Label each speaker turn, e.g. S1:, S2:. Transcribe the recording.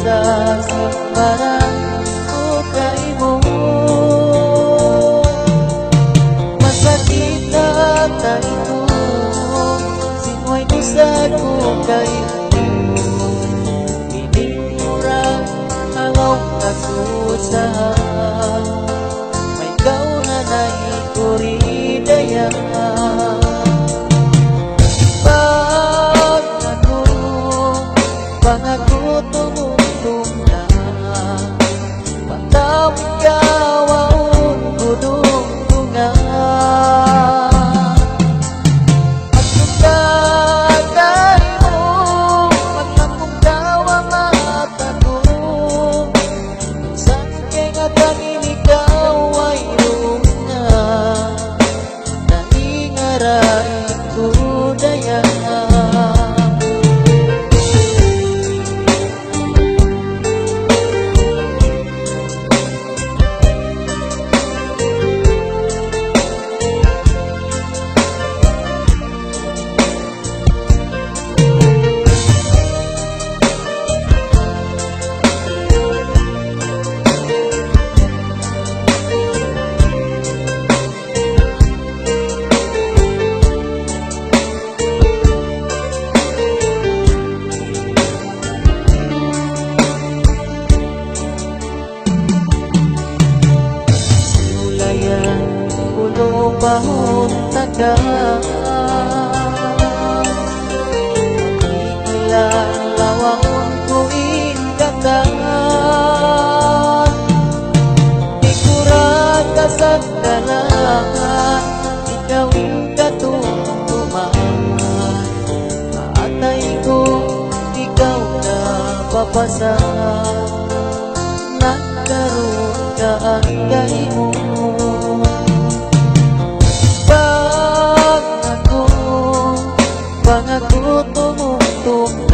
S1: sa simbahan o kaimo. Masakit na tayo, simoy kusag ko kayo. Pinimurang hangaw kasusahan, may kauna na ikuridaya. Pangako tumutong na patawid ka waon gudong tunga. At kagay mo maglambong dawa mata ko, minsan kay nga tangin ikaw ay runa naingaray ko daya. Bahon taga ilang lawang ko ingatan, di kurang kasagdalan, ikaw yung katutuman. Atay ko ikaw na papasa, nagkaroon ka ang kaimo. Pangako tumutong